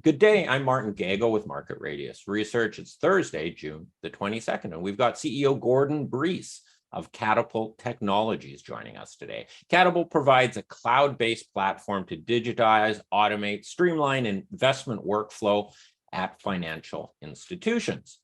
Good day. I'm Martin Gago with Market Radius Research. It's Thursday, June the 22nd, and we've got CEO Gordon Breese of Katipult Technologies joining us today. Katipult provides a cloud-based platform to digitize, automate, streamline investment workflow at financial institutions.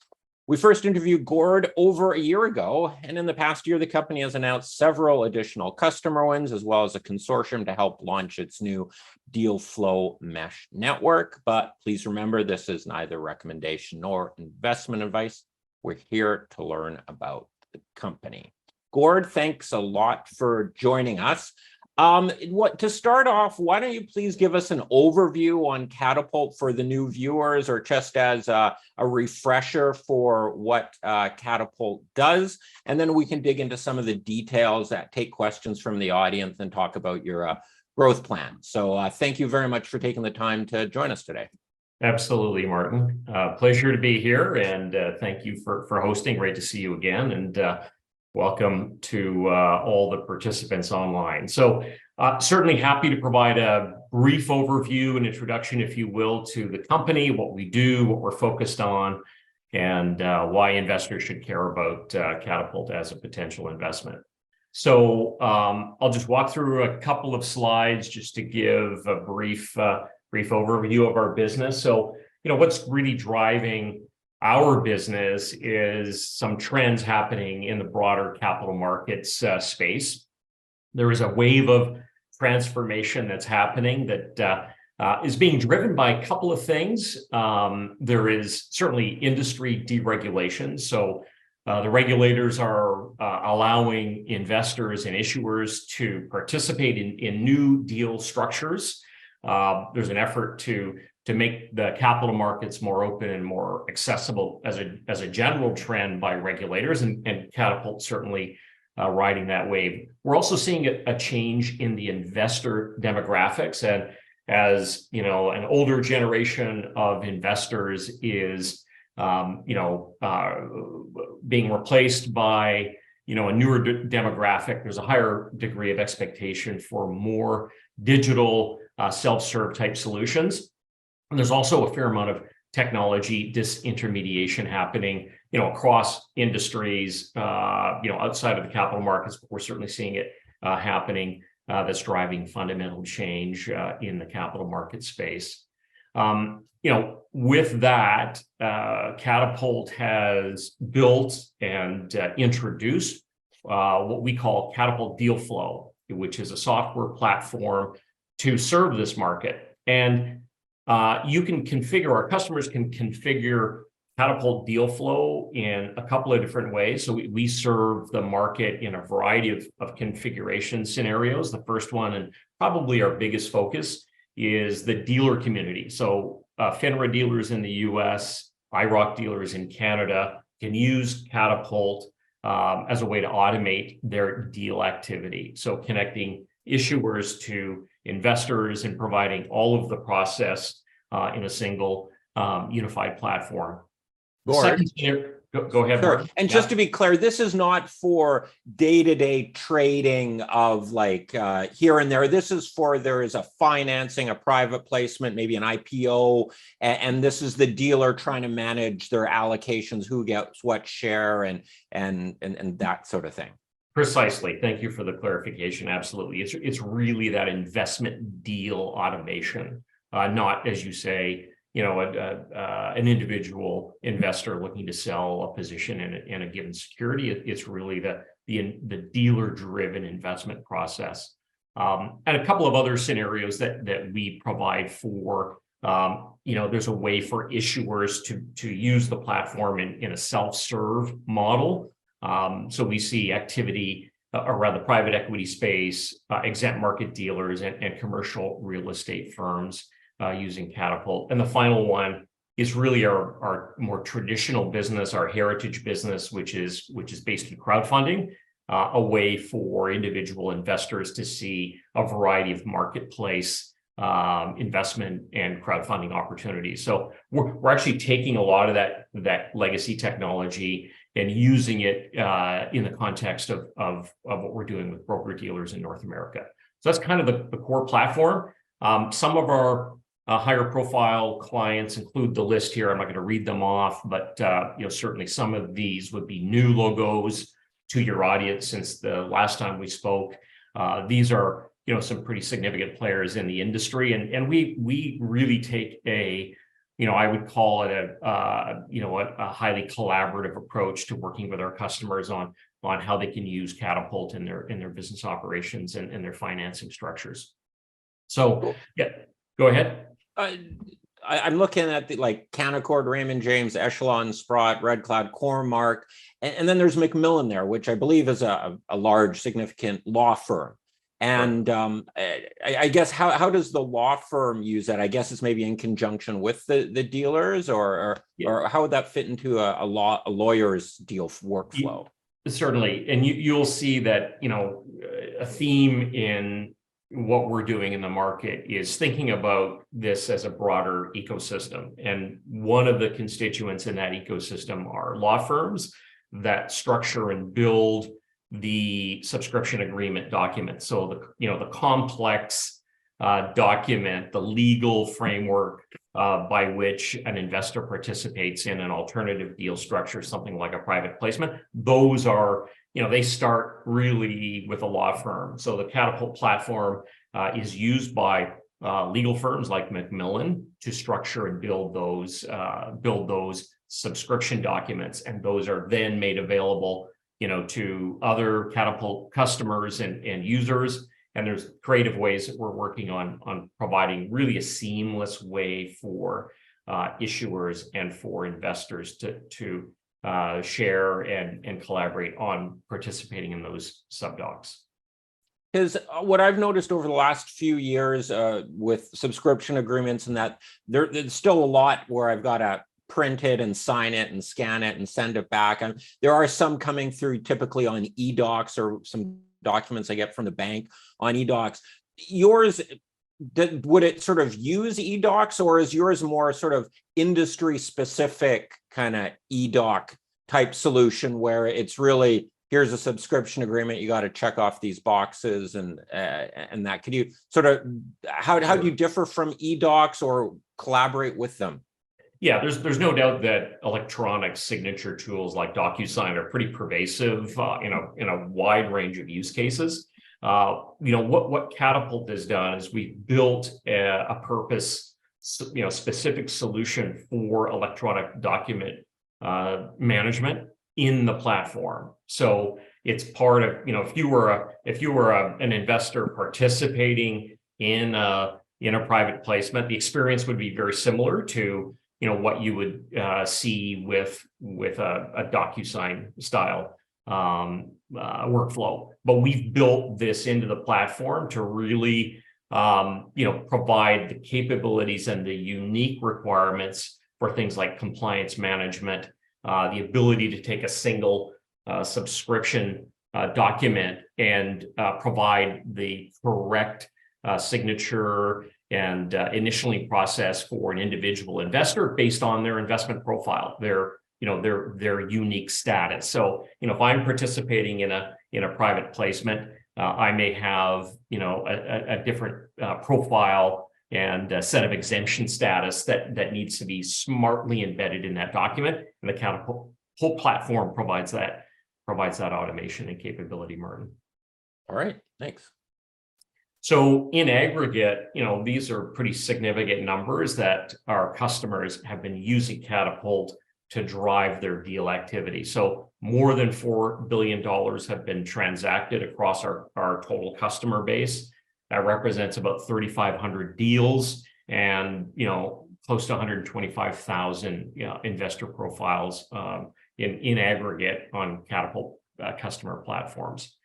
We first interviewed Gord over a year ago, and in the past year, the company has announced several additional customer wins, as well as a consortium to help launch its new deal flow mesh network. But please remember, this is neither recommendation nor investment advice. We're here to learn about the company. Gord, thanks a lot for joining us. To start off, why don't you please give us an overview on Katipult for the new viewers, or just as a refresher for what Katipult does, and then we can dig into some of the details, take questions from the audience, and talk about your growth plan. So thank you very much for taking the time to join us today. Absolutely, Martin. Pleasure to be here, and thank you for hosting. Great to see you again, and welcome to all the participants online. So certainly happy to provide a brief overview and introduction, if you will, to the company, what we do, what we're focused on, and why investors should care about Katipult as a potential investment. So I'll just walk through a couple of slides just to give a brief overview of our business. So, what's really driving our business is some trends happening in the broader capital markets space. There is a wave of transformation that's happening that is being driven by a couple of things. There is certainly industry deregulation. So the regulators are allowing investors and issuers to participate in new deal structures. There's an effort to make the capital markets more open and more accessible as a general trend by regulators, and Katipult certainly riding that wave. We're also seeing a change in the investor demographics, and as an older generation of investors is being replaced by a newer demographic. There's a higher degree of expectation for more digital self-serve type solutions. And there's also a fair amount of technology disintermediation happening, across industries, outside of the capital markets, but we're certainly seeing it happening. That's driving fundamental change in the capital market space. With that, Katipult has built and introduced what we call Katipult Deal Flow, which is a software platform to serve this market. And our customers can configure Katipult Deal Flow in a couple of different ways. So we serve the market in a variety of configuration scenarios. The first one, and probably our biggest focus, is the dealer community. So FINRA dealers in the US, IROC dealers in Canada can use Katipult as a way to automate their deal activity. So connecting issuers to investors and providing all of the process in a single unified platform. Gord, go ahead. Sure. And just to be clear, this is not for day-to-day trading of here and there. This is there is a financing, a private placement, maybe an IPO, and this is the dealer trying to manage their allocations, who gets what share, and that sort of thing. Precisely. Thank you for the clarification. Absolutely. It's really that investment deal automation, not, as you say, an individual investor looking to sell a position in a given security. It's really the dealer-driven investment process. And a couple of other scenarios that we provide for, there's a way for issuers to use the platform in a self-serve model. So we see activity around the private equity space, exempt market dealers, and commercial real estate firms using Katipult. And the final one is really our more traditional business, our heritage business, which is based in crowdfunding, a way for individual investors to see a variety of marketplace investment and crowdfunding opportunities. So we're actually taking a lot of that legacy technology and using it in the context of what we're doing with broker dealers in North America. So that's kind of the core platform. Some of our higher profile clients include the list here. I'm not going to read them off, but certainly some of these would be new logos to your audience since the last time we spoke. These are some pretty significant players in the industry, and we really take I would call it a highly collaborative approach to working with our customers on how they can use Katipult in their business operations and their financing structures. So yeah, go ahead. I'm looking at like Canaccord, Raymond James, Echelon, Sprott, Red Cloud, Cormark, and then there's Macmillan there, which I believe is a large, significant law firm. And I guess how does the law firm use that? I guess it's maybe in conjunction with the dealers, or how would that fit into a lawyer's deal workflow? Certainly, and you'll see that a theme in what we're doing in the market is thinking about this as a broader ecosystem. And one of the constituents in that ecosystem are law firms that structure and build the subscription agreement document. So the complex document, the legal framework by which an investor participates in an alternative deal structure, something like a private placement. Those are, they start really with a law firm. So the Katipult platform is used by legal firms like Macmillan to structure and build those subscription documents, and those are then made available to other Katipult customers and users. And there's creative ways that we're working on providing really a seamless way for issuers and for investors to share and collaborate on participating in those subdocs. Because what I've noticed over the last few years with subscription agreements and that there's still a lot where I've got to print it and sign it and scan it and send it back. And there are some coming through typically on eDocs, or some documents I get from the bank on eDocs. Yours, would it sort of use eDocs, or is yours more sort of industry specific kind of eDoc type solution where it's really, here's a subscription agreement, you got to check off these boxes and that? Could you sort of, how do you differ from eDocs or collaborate with them? Yeah, there's no doubt that electronic signature tools like DocuSign are pretty pervasive in a wide range of use cases. What Katipult has done is we've built a purpose, specific solution for electronic document management in the platform. So it's part of, if you were an investor participating in a private placement, the experience would be very similar to what you would see with a DocuSign style workflow. But we've built this into the platform to really provide the capabilities and the unique requirements for things like compliance management, the ability to take a single subscription document and provide the correct signature and initially process for an individual investor based on their investment profile, their unique status. So, if I'm participating in a private placement, I may have, a different profile and a set of exemption status that needs to be smartly embedded in that document. And the Katipult whole platform provides that automation and capability, Martin. All right, thanks. So in aggregate, these are pretty significant numbers that our customers have been using Katipult to drive their deal activity. So more than $4 billion have been transacted across our total customer base. That represents about 3,500 deals and, close to 125,000 investor profiles in aggregate on Katipult customer platforms.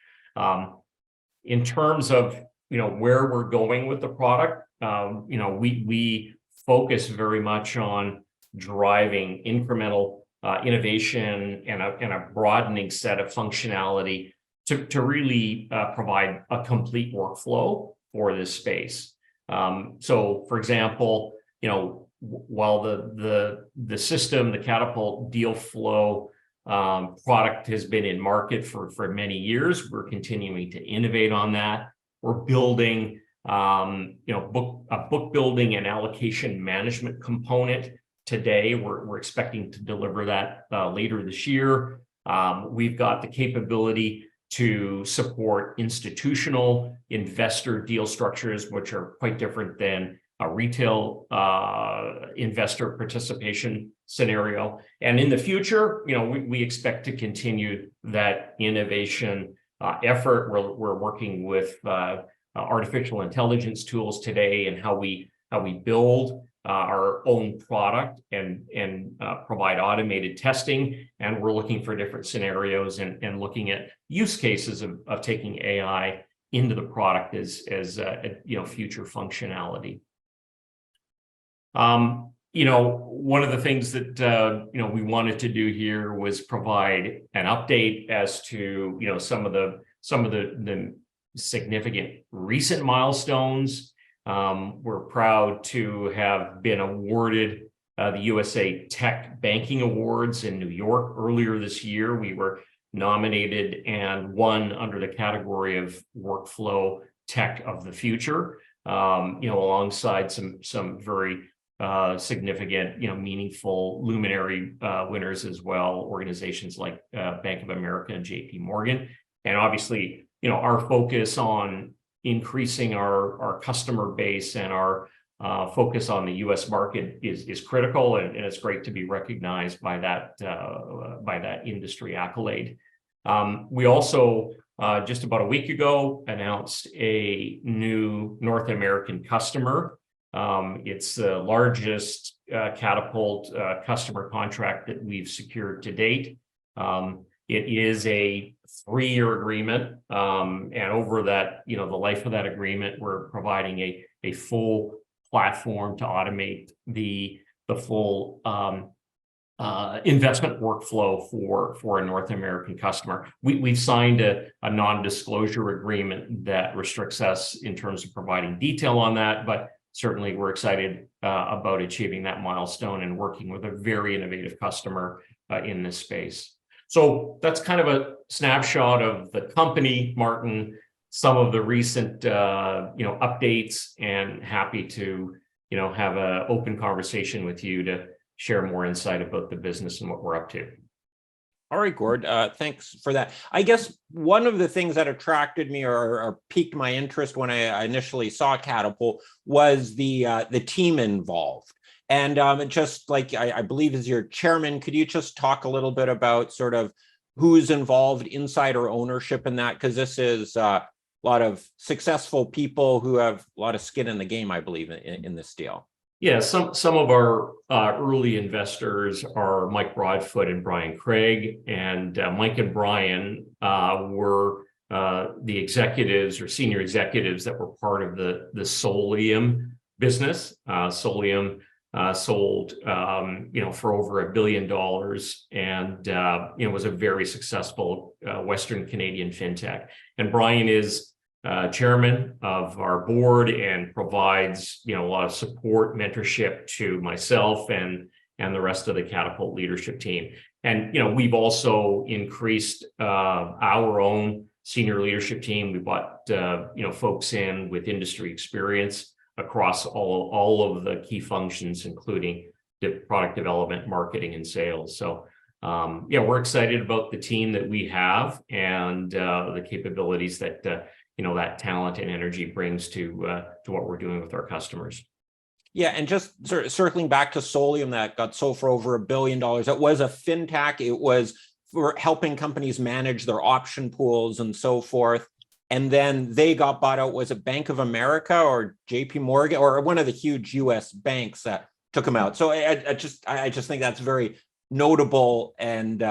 In terms of where we're going with the product, we focus very much on driving incremental innovation and a broadening set of functionality to really provide a complete workflow for this space. So, for example, while the system, the Katipult deal flow product has been in market for many years, we're continuing to innovate on that. We're building book building and allocation management component today. We're expecting to deliver that later this year. We've got the capability to support institutional investor deal structures, which are quite different than a retail investor participation scenario. And in the future, we expect to continue that innovation effort. We're working with artificial intelligence tools today and how we build our own product and provide automated testing. And we're looking for different scenarios and looking at use cases of taking AI into the product as future functionality. One of the things that we wanted to do here was provide an update as to some of the significant recent milestones. We're proud to have been awarded the USA Tech Banking Awards in New York earlier this year. We were nominated and won under the category of Workflow Tech of the Future, alongside some very significant, meaningful luminary winners as well, organizations like Bank of America and JP Morgan. And obviously, our focus on increasing our customer base and our focus on the U.S. market is critical, and it's great to be recognized by that industry accolade. We also just about a week ago announced a new North American customer. It's the largest Katipult customer contract that we've secured to date. It is a 3-year agreement, and over that, the life of that agreement, we're providing a full platform to automate the full investment workflow for a North American customer. We've signed a non-disclosure agreement that restricts us in terms of providing detail on that, but certainly we're excited about achieving that milestone and working with a very innovative customer in this space. So that's kind of a snapshot of the company, Martin, some of the recent updates, and happy to have an open conversation with you to share more insight about the business and what we're up to. All right, Gord, thanks for that. I guess one of the things that attracted me or piqued my interest when I initially saw Katipult was the team involved. And just like I believe as your chairman, could you just talk a little bit about sort of who's involved, insider ownership in that? Because this is a lot of successful people who have a lot of skin in the game, I believe, in this deal. Yeah, some of our early investors are Mike Broadfoot and Brian Craig, and Mike and Brian were the executives or senior executives that were part of the Solium business. Solium sold for over $1 billion, and was a very successful Western Canadian fintech. And Brian is chairman of our board and provides a lot of support, mentorship to myself and the rest of the Katipult leadership team. And we've also increased our own senior leadership team. We brought folks in with industry experience across all of the key functions, including product development, marketing, and sales. So we're excited about the team that we have and the capabilities that that talent and energy brings to what we're doing with our customers. Yeah, and just sort of circling back to Solium that got sold for over $1 billion. It was a fintech. It was for helping companies manage their option pools and so forth. And then they got bought out. Was it Bank of America or JP Morgan or one of the huge US banks that took them out? So I just think that's very notable and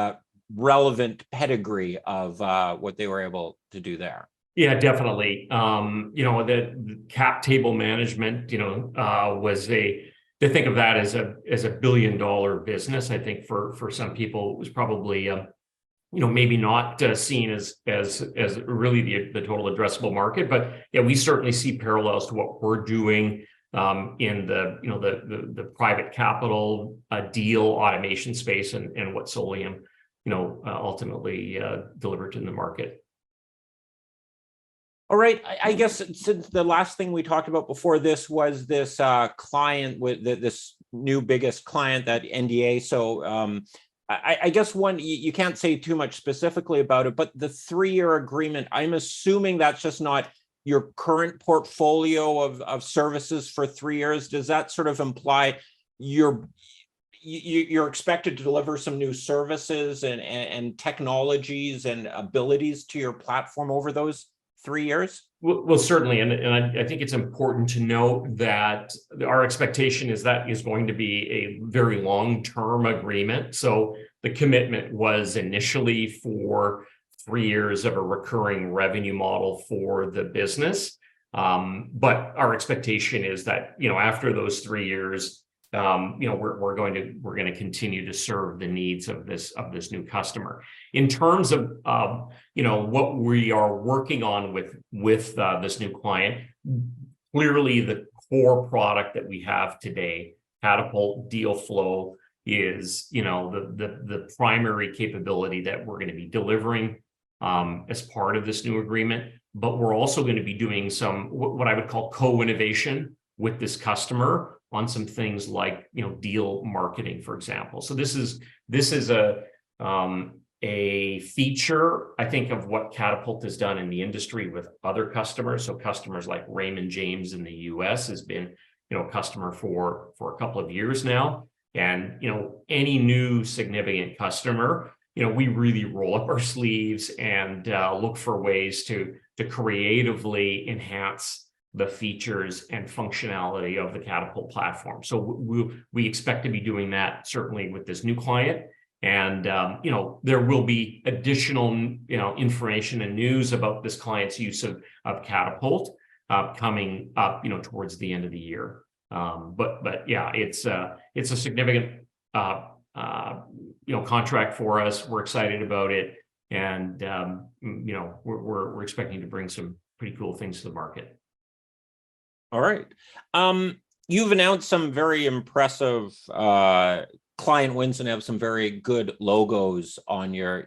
relevant pedigree of what they were able to do there. Yeah, definitely. The cap table management, was to think of that as a $1 billion business. I think for some people it was probably maybe not seen as really the total addressable market, but yeah, we certainly see parallels to what we're doing in the private capital deal automation space and what Solium ultimately delivered in the market. All right. I guess since the last thing we talked about before this was this client with this new biggest client, that NDA. So I guess you can't say too much specifically about it, but the 3-year agreement, I'm assuming that's just not your current portfolio of services for 3 years. Does that sort of imply you're expected to deliver some new services and technologies and abilities to your platform over those 3 years? Well, certainly, and I think it's important to note that our expectation is that is going to be a very long-term agreement. So the commitment was initially for 3 years of a recurring revenue model for the business. But our expectation is that, after those 3 years, we're going to continue to serve the needs of this new customer. In terms of what we are working on with this new client, clearly the core product that we have today, Katipult Deal Flow, is the primary capability that we're going to be delivering as part of this new agreement. But we're also going to be doing some what I would call co-innovation with this customer on some things like deal marketing, for example. So this is a feature, I think, of what Katipult has done in the industry with other customers. So customers like Raymond James in the US has been a customer for a couple of years now. And any new significant customer, we really roll up our sleeves and look for ways to creatively enhance the features and functionality of the Katipult platform. So we expect to be doing that certainly with this new client. And there will be additional information and news about this client's use of Katipult coming up towards the end of the year. But yeah, it's a significant contract for us. We're excited about it, and we're expecting to bring some pretty cool things to the market. All right. You've announced some very impressive client wins and have some very good logos on your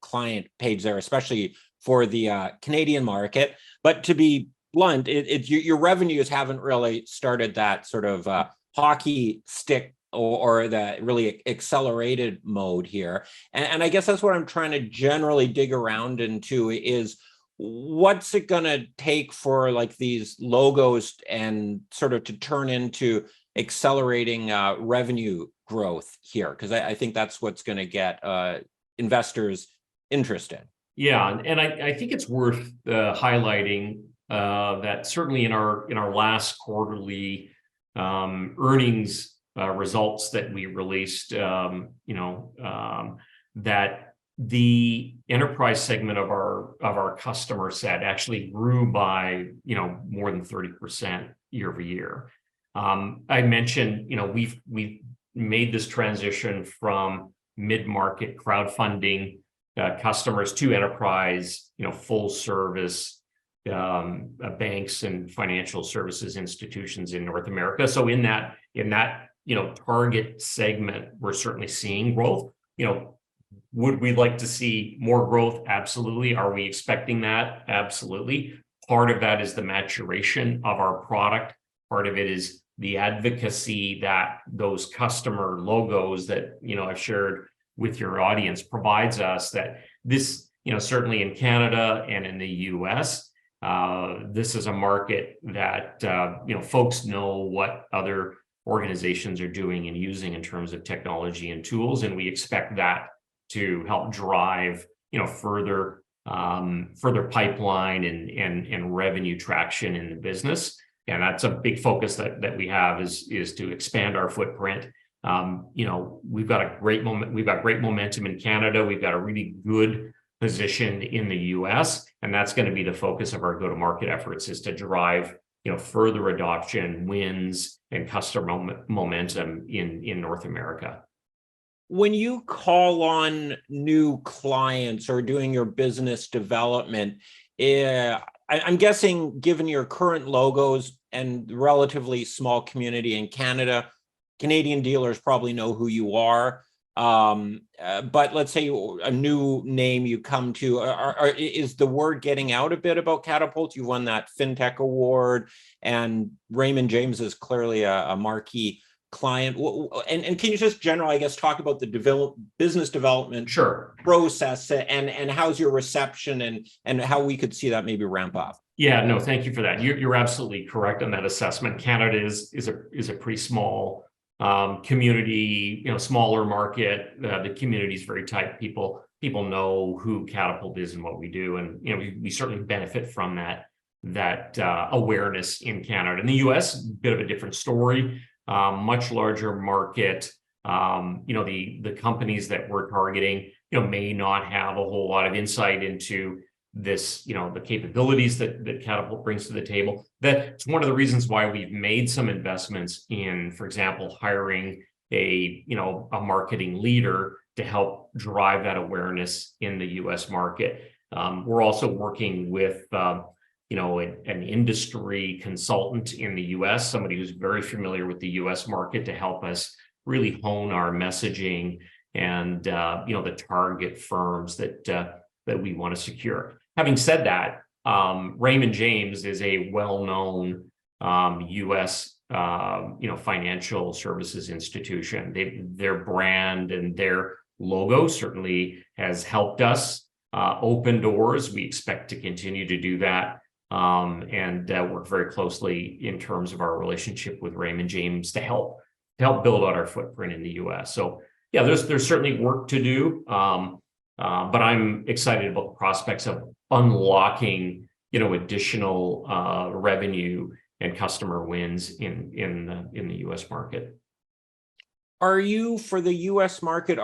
client page there, especially for the Canadian market. But to be blunt, your revenues haven't really started that sort of hockey stick or the really accelerated mode here. And I guess that's what I'm trying to generally dig around into is, what's it going to take for like these logos and sort of to turn into accelerating revenue growth here? Because I think that's what's going to get investors interested. Yeah, and I think it's worth highlighting that certainly in our last quarterly earnings results that we released, that the enterprise segment of our customer set actually grew by more than 30% year over year. I mentioned we've made this transition from mid-market crowdfunding customers to enterprise full service banks and financial services institutions in North America. So in that target segment, we're certainly seeing growth. Would we like to see more growth? Absolutely. Are we expecting that? Absolutely. Part of that is the maturation of our product. Part of it is the advocacy that those customer logos that I've shared with your audience provides us, that this certainly in Canada and in the US, this is a market that folks know what other organizations are doing and using in terms of technology and tools, and we expect that to help drive further pipeline and revenue traction in the business. And that's a big focus that we have is to expand our footprint. We've got great momentum in Canada. We've got a really good position in the US, and that's going to be the focus of our go-to-market efforts, is to drive further adoption, wins, and customer momentum in North America. When you call on new clients or doing your business development, I'm guessing, given your current logos and relatively small community in Canada, Canadian dealers probably know who you are. But let's say a new name you come to, is the word getting out a bit about Katipult? You won that FinTech award, and Raymond James is clearly a marquee client. And can you just generally, I guess, talk about the business development Sure. process, and how's your reception, and how we could see that maybe ramp up? Yeah, no, thank you for that. You're absolutely correct on that assessment. Canada is a pretty small community, smaller market. The community is very tight. People know who Katipult is and what we do, and we certainly benefit from that awareness in Canada. In the U.S., bit of a different story. Much larger market. The companies that we're targeting, may not have a whole lot of insight into this, the capabilities that Katipult brings to the table. That's one of the reasons why we've made some investments in, for example, hiring a marketing leader to help drive that awareness in the U.S. market. We're also working with an industry consultant in the U.S., somebody who's very familiar with the U.S. market, to help us really hone our messaging and the target firms that we want to secure. Having said that, Raymond James is a well-known U.S. Financial services institution. Their brand and their logo certainly has helped us open doors. We expect to continue to do that, and work very closely in terms of our relationship with Raymond James to help build out our footprint in the U.S. So yeah, there's certainly work to do, but I'm excited about the prospects of unlocking additional revenue and customer wins in the U.S. market. Are you, for the U.S. market,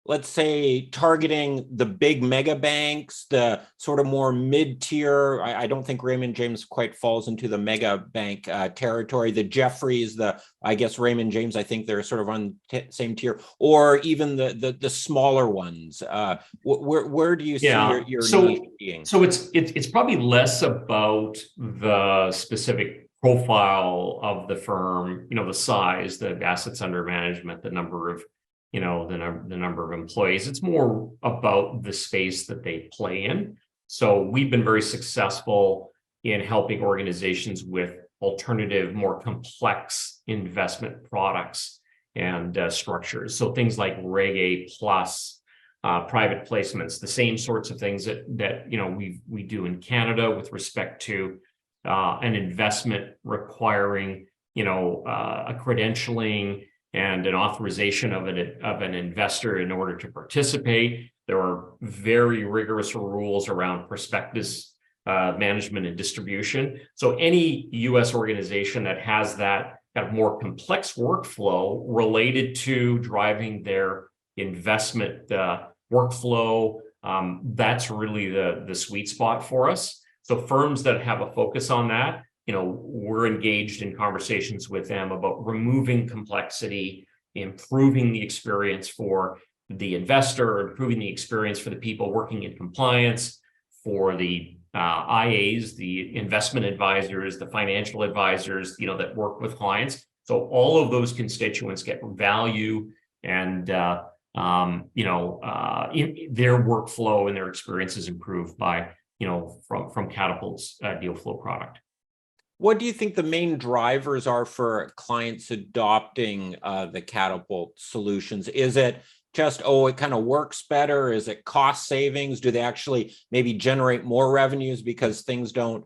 let's say, targeting the big mega banks, the sort of more mid-tier? I don't think Raymond James quite falls into the mega bank territory. The Jefferies, I guess Raymond James, I think they're sort of on same tier, or even the smaller ones. Where do you see your niche being? So it's probably less about the specific profile of the firm, the size, the assets under management, the number of the number of employees. It's more about the space that they play in. So we've been very successful in helping organizations with alternative, more complex investment products and structures. So things like Reg A plus, private placements, the same sorts of things that we do in Canada with respect to an investment requiring a credentialing and an authorization of an investor in order to participate. There are very rigorous rules around prospectus management and distribution. So any U.S. organization that has that kind of more complex workflow related to driving their investment workflow, that's really the sweet spot for us. So firms that have a focus on that, we're engaged in conversations with them about removing complexity, improving the experience for the investor, improving the experience for the people working in compliance, for the IAs, the investment advisors, the financial advisors, that work with clients. So all of those constituents get value and their workflow and their experience is improved by from Katipult's deal flow product. What do you think the main drivers are for clients adopting the Katipult solutions? Is it just, it kind of works better? Is it cost savings? Do they actually maybe generate more revenues because things don't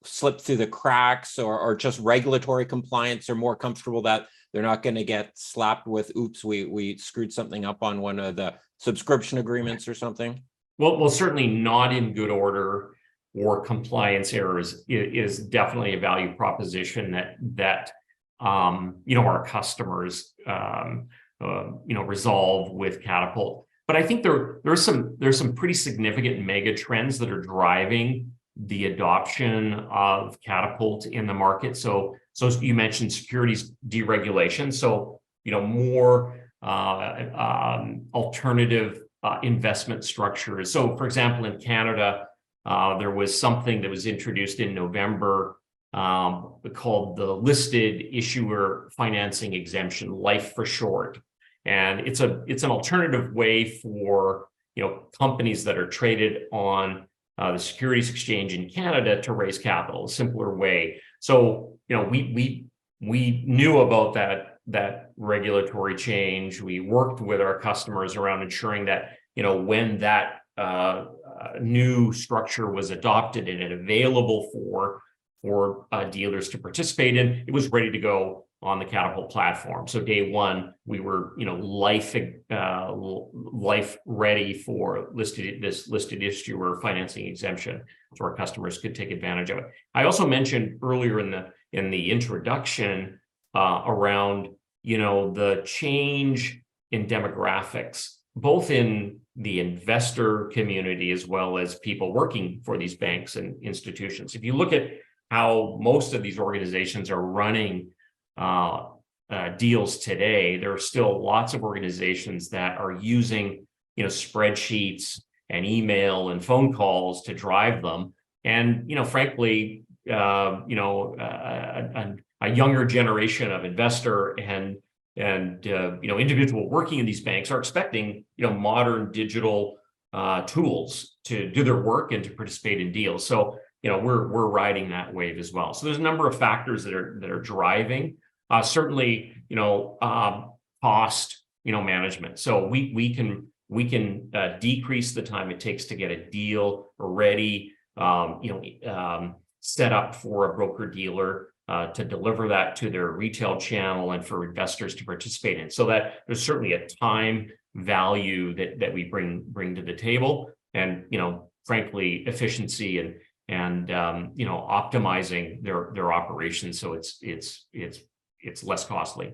slip through the cracks, or just regulatory compliance? Are more comfortable that they're not going to get slapped with, oops, we screwed something up on one of the subscription agreements or something? Well, certainly not in good order or compliance errors is definitely a value proposition that our customers resolve with Katipult. But I think there's some pretty significant mega trends that are driving the adoption of Katipult in the market. So you mentioned securities deregulation. So more alternative investment structures. So for example, in Canada, there was something that was introduced in November called the Listed Issuer Financing Exemption, LIFE for short. And it's an alternative way for, companies that are traded on the Securities Exchange in Canada to raise capital, a simpler way. So, we knew about that regulatory change. We worked with our customers around ensuring that, when that new structure was adopted and available for dealers to participate in, it was ready to go on the Katipult platform. So day one, we were, life ready for listed issuer financing exemption, so our customers could take advantage of it. I also mentioned earlier in the introduction around, the change in demographics, both in the investor community as well as people working for these banks and institutions. If you look at how most of these organizations are running deals today, there are still lots of organizations that are using, spreadsheets and email and phone calls to drive them. And, frankly, a younger generation of investor and individual working in these banks are expecting, modern digital tools to do their work and to participate in deals. So, we're riding that wave as well. So there's a number of factors that are driving. Certainly, cost, management. So we can decrease the time it takes to get a deal ready, set up for a broker dealer to deliver that to their retail channel and for investors to participate in. So that there's certainly a time value that we bring to the table, and frankly, efficiency and optimizing their operations so it's less costly.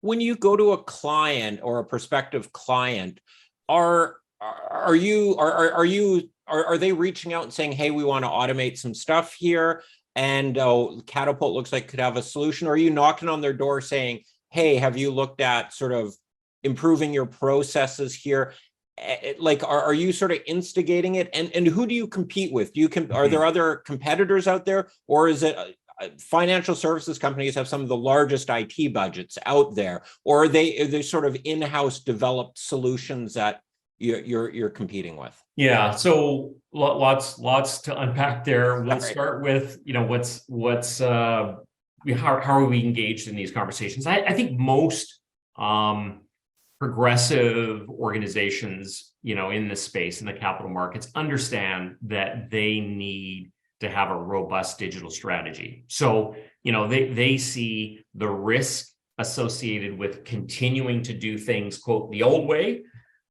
When you go to a client or a prospective client, are they reaching out and saying, hey, we want to automate some stuff here, and Katipult looks like could have a solution? Or are you knocking on their door saying, hey, have you looked at sort of improving your processes here? Like, are you sort of instigating it? And who do you compete with? Are there other competitors out there, or is it financial services companies have some of the largest IT budgets out there, or are they sort of in-house developed solutions that you're competing with? Yeah, so lots to unpack there. We'll start with how are we engaged in these conversations? I think most progressive organizations, in this space, in the capital markets, understand that they need to have a robust digital strategy. So, they see the risk associated with continuing to do things, quote, the old way,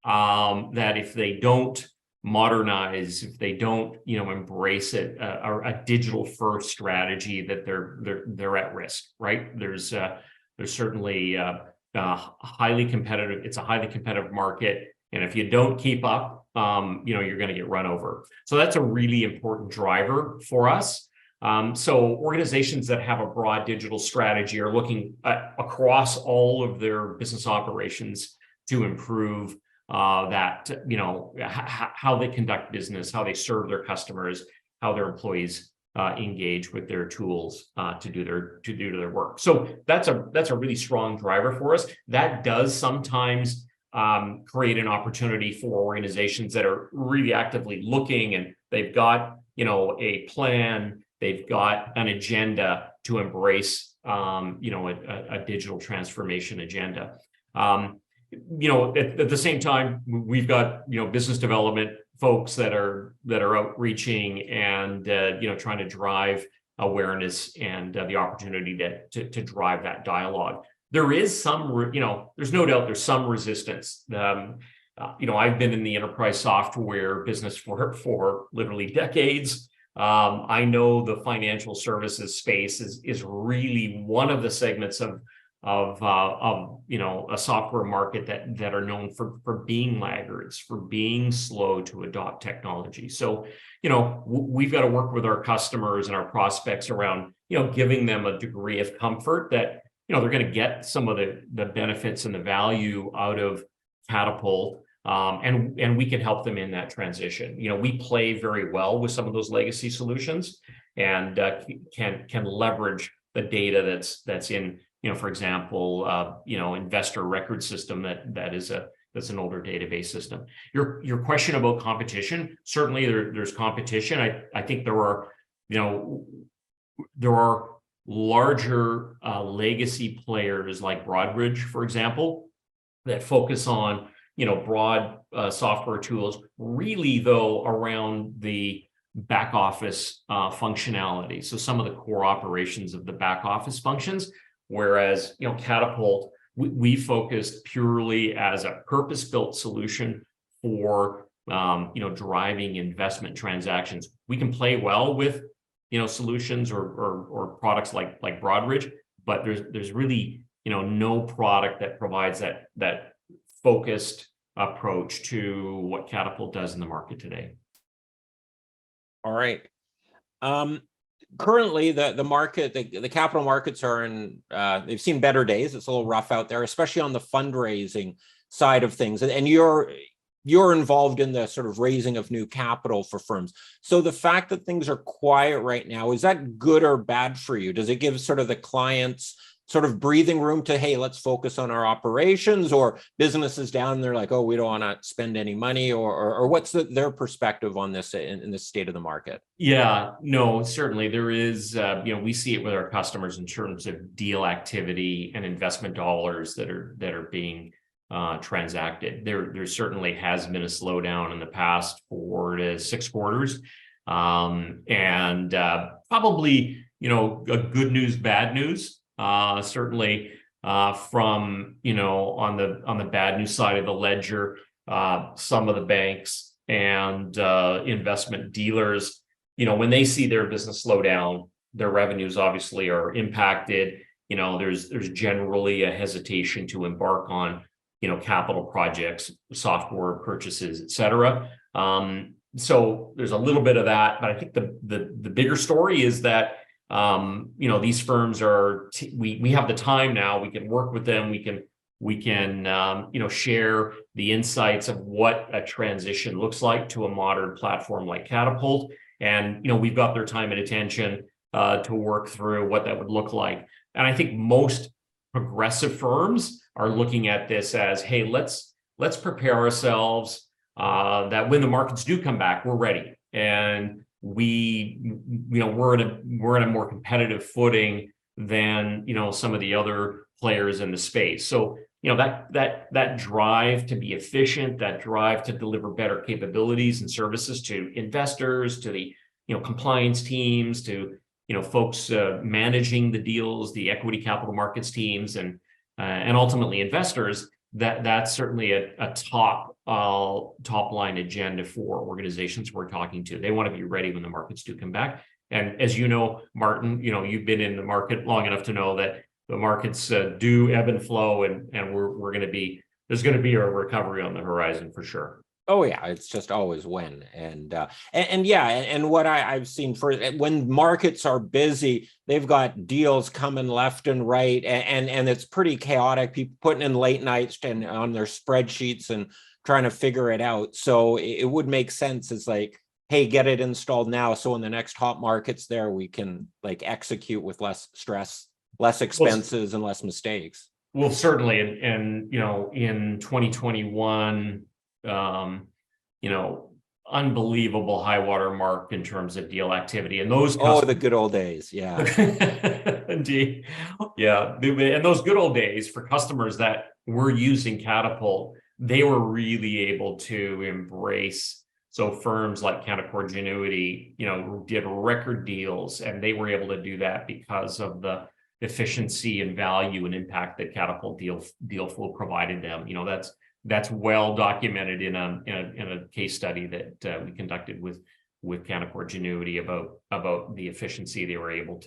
that if they don't modernize, if they don't, embrace a digital first strategy, that they're at risk, right? There's certainly highly competitive. It's a highly competitive market, and if you don't keep up, you're going to get run over. So that's a really important driver for us. So organizations that have a broad digital strategy are looking across all of their business operations to improve how they conduct business, how they serve their customers, how their employees engage with their tools to do their work. So that's a really strong driver for us. That does sometimes create an opportunity for organizations that are really actively looking, and they've got a plan, they've got an agenda to embrace a digital transformation agenda. At the same time, we've got business development folks that are outreaching and trying to drive awareness and the opportunity to drive that dialogue. There is some, there's no doubt there's some resistance. I've been in the enterprise software business for literally decades. I know the financial services space is really one of the segments of a software market that are known for being laggards, for being slow to adopt technology. So, we've got to work with our customers and our prospects around, giving them a degree of comfort that, they're going to get some of the benefits and the value out of Katipult, and we can help them in that transition. We play very well with some of those legacy solutions, and can leverage the data that's in for example, investor record system that's an older database system. Your question about competition, certainly there's competition. I think there are larger legacy players like Broadridge, for example, that focus on broad software tools, really though around the back office functionality. So some of the core operations of the back office functions, whereas Katipult, we focused purely as a purpose-built solution for driving investment transactions. We can play well with solutions or products like Broadridge, but there's really no product that provides that focused approach to what Katipult does in the market today. All right. Currently, the market, the capital markets are in, they've seen better days. It's a little rough out there, especially on the fundraising side of things. And you're involved in the sort of raising of new capital for firms. So the fact that things are quiet right now, is that good or bad for you? Does it give sort of the clients sort of breathing room to, hey, let's focus on our operations, or businesses down, they're like, oh, we don't want to spend any money, or what's their perspective on this in the state of the market? Yeah, no, certainly there is, we see it with our customers in terms of deal activity and investment dollars that are being transacted. There certainly has been a slowdown in the past 4 to 6 quarters, and probably a good news, bad news. Certainly from on the bad news side of the ledger, some of the banks and investment dealers, when they see their business slow down, their revenues obviously are impacted. There's generally a hesitation to embark on capital projects, software purchases, et cetera. So there's a little bit of that, but I think the bigger story is that these firms we have the time now. We can work with them. We can share the insights of what a transition looks like to a modern platform like Katipult, and we've got their time and attention to work through what that would look like. And I think most progressive firms are looking at this as, hey, let's prepare ourselves that when the markets do come back, we're ready, and we're in a more competitive footing than some of the other players in the space. So that drive to be efficient, that drive to deliver better capabilities and services to investors, to the compliance teams, to folks managing the deals, the equity capital markets teams, and ultimately investors. That's certainly a top line agenda for organizations we're talking to. They want to be ready when the markets do come back. And as Martin, you've been in the market long enough to know that the markets do ebb and flow, and there's going to be a recovery on the horizon for sure. Oh yeah, it's just always when, and what I've seen for when markets are busy, they've got deals coming left and right, and it's pretty chaotic. People putting in late nights and on their spreadsheets and trying to figure it out. So it would make sense. It's like, hey, get it installed now, so in the next hot markets there, we can execute with less stress, less expenses, and less mistakes. Well, certainly, and in 2021. Unbelievable high water mark in terms of deal activity, and those the good old days. Yeah. Indeed. Yeah. And those good old days for customers that were using Katipult, they were really able to embrace. So firms like Canaccord Genuity, did record deals, and they were able to do that because of the efficiency and value and impact that Katipult deal flow provided them. That's well documented in a case study that we conducted with Canaccord Genuity about the efficiency they were able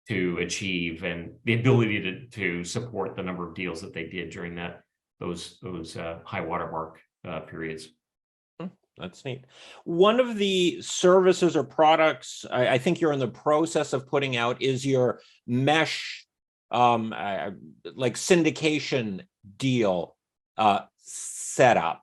to achieve, and the ability to support the number of deals that they did during those high watermark periods. That's neat. One of the services or products I think you're in the process of putting out is your mesh, syndication deal setup.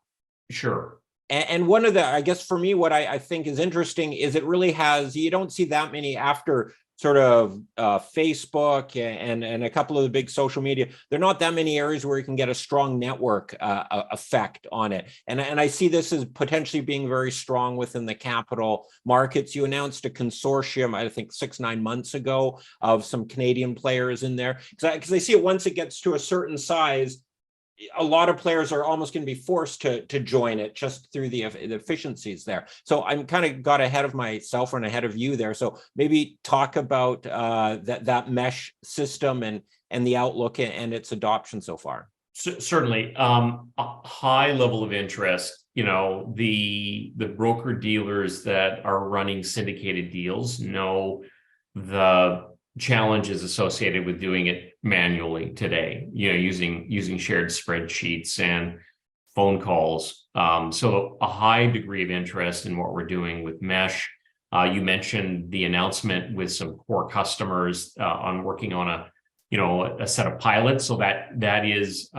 Sure. And one of the, I guess for me, what I think is interesting is it really has, you don't see that many after sort of Facebook and a couple of the big social media, there are not that many areas where you can get a strong network effect on it. And I see this as potentially being very strong within the capital markets. You announced a consortium, I think 6-9 months ago, of some Canadian players in there. Because I see it, once it gets to a certain size, a lot of players are almost going to be forced to join it just through the efficiencies there. So I'm kind of got ahead of myself and ahead of you there. So maybe talk about that mesh system and the outlook and its adoption so far. Certainly, a high level of interest. The broker dealers that are running syndicated deals know the challenges associated with doing it manually today, using shared spreadsheets and phone calls. So a high degree of interest in what we're doing with mesh. You mentioned the announcement with some core customers on working on a set of pilots. So that is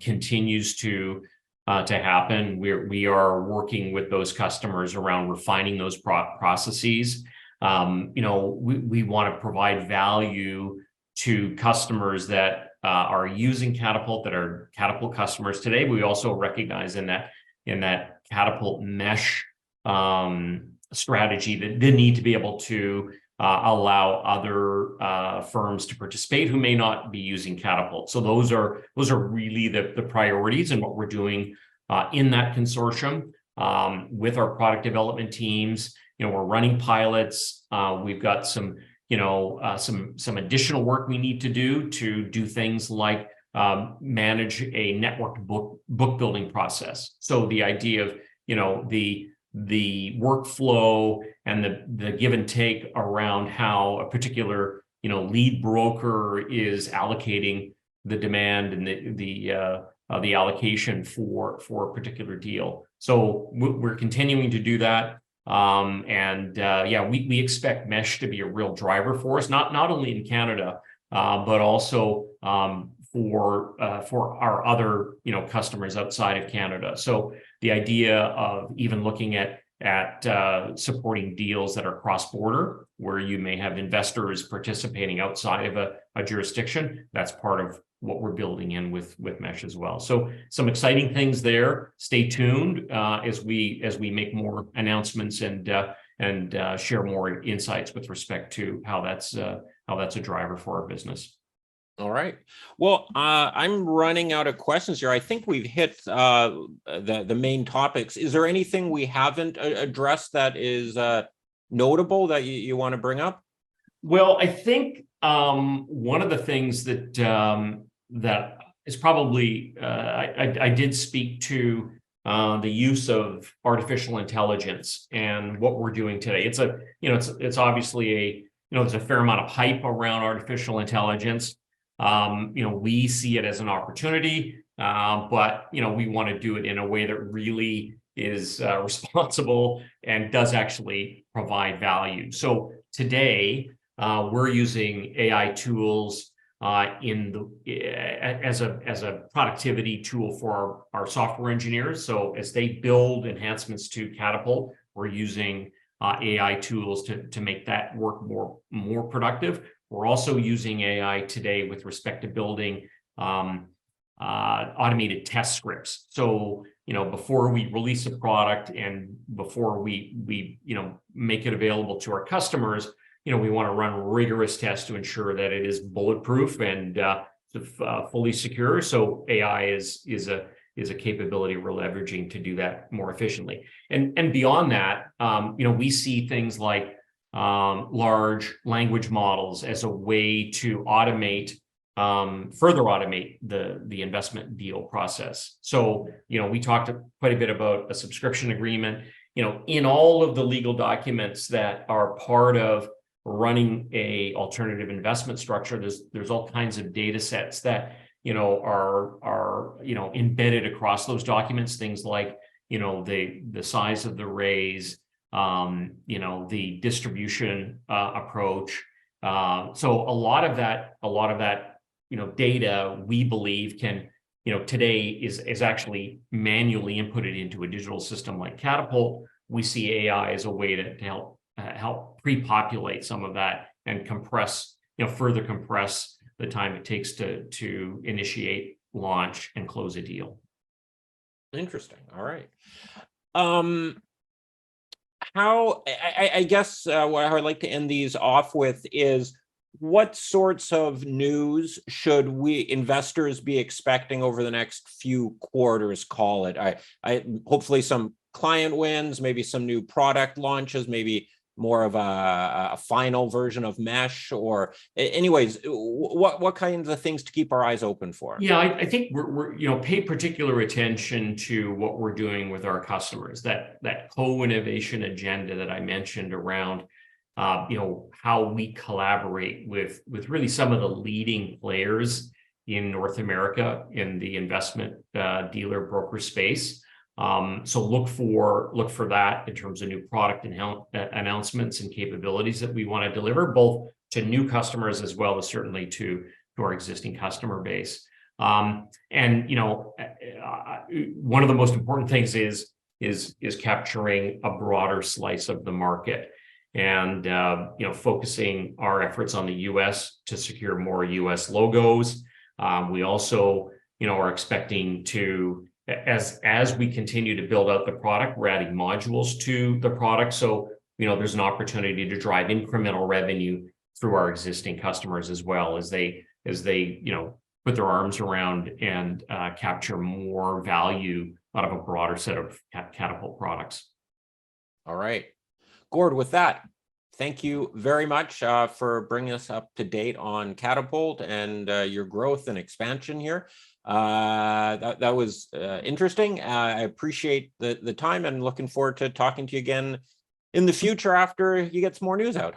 continues to happen. We are working with those customers around refining those processes. We want to provide value to customers that are using Katipult, that are Katipult customers today. We also recognize in that Katipult mesh strategy that they need to be able to allow other firms to participate who may not be using Katipult. So those are really the priorities and what we're doing in that consortium with our product development teams. We're running pilots. We've got some additional work we need to do things like manage a networked book building process. So the idea of the workflow and the give and take around how a particular lead broker is allocating the demand and the allocation for a particular deal. So we're continuing to do that. We expect mesh to be a real driver for us, not only in Canada, but also for our other customers outside of Canada. So the idea of even looking at supporting deals that are cross-border, where you may have investors participating outside of a jurisdiction, that's part of what we're building in with mesh as well. So some exciting things there. Stay tuned as we make more announcements and share more insights with respect to how that's a driver for our business. All right. Well, I'm running out of questions here. I think we've hit the main topics. Is there anything we haven't addressed that is notable that you want to bring up? Well, I think one of the things that is probably I did speak to the use of artificial intelligence and what we're doing today. It's obviously there's a fair amount of hype around artificial intelligence. We see it as an opportunity, but we want to do it in a way that really is responsible and does actually provide value. So today, we're using AI tools as a productivity tool for our software engineers. So as they build enhancements to Katipult, we're using AI tools to make that work more productive. We're also using AI today with respect to building automated test scripts. So before we release a product and before we make it available to our customers, we want to run rigorous tests to ensure that it is bulletproof and fully secure. So AI is a capability we're leveraging to do that more efficiently. And beyond that, we see things like large language models as a way to further automate the investment deal process. So, we talked quite a bit about a subscription agreement. In all of the legal documents that are part of running a alternative investment structure, there's all kinds of data sets that are embedded across those documents. Things like the size of the raise, the distribution approach. So a lot of that data, we believe, can today is actually manually inputted into a digital system like Katipult. We see AI as a way to help pre-populate some of that and compress, further compress the time it takes to initiate, launch, and close a deal. Interesting. All right. How I guess what I would like to end these off with is, what sorts of news should we investors be expecting over the next few quarters? Call it. I hopefully some client wins, maybe some new product launches, maybe more of a final version of Mesh, or anyways, what kinds of things to keep our eyes open for? Yeah, I think we're pay particular attention to what we're doing with our customers, that co-innovation agenda that I mentioned around how we collaborate with really some of the leading players in North America in the investment dealer broker space. So look for that in terms of new product and announcements and capabilities that we want to deliver, both to new customers as well as certainly to our existing customer base. And one of the most important things is capturing a broader slice of the market, and focusing our efforts on the U.S. to secure more U.S. logos. We also are expecting to, as we continue to build out the product, we're adding modules to the product. So there's an opportunity to drive incremental revenue through our existing customers as well, as they put their arms around and capture more value out of a broader set of Katipult products. All right, Gord, with that, thank you very much for bringing us up to date on Katipult and your growth and expansion here. That was interesting. I appreciate the time, and looking forward to talking to you again in the future after you get some more news out.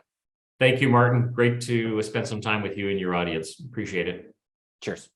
Thank you, Martin. Great to spend some time with you and your audience. Appreciate it. Cheers.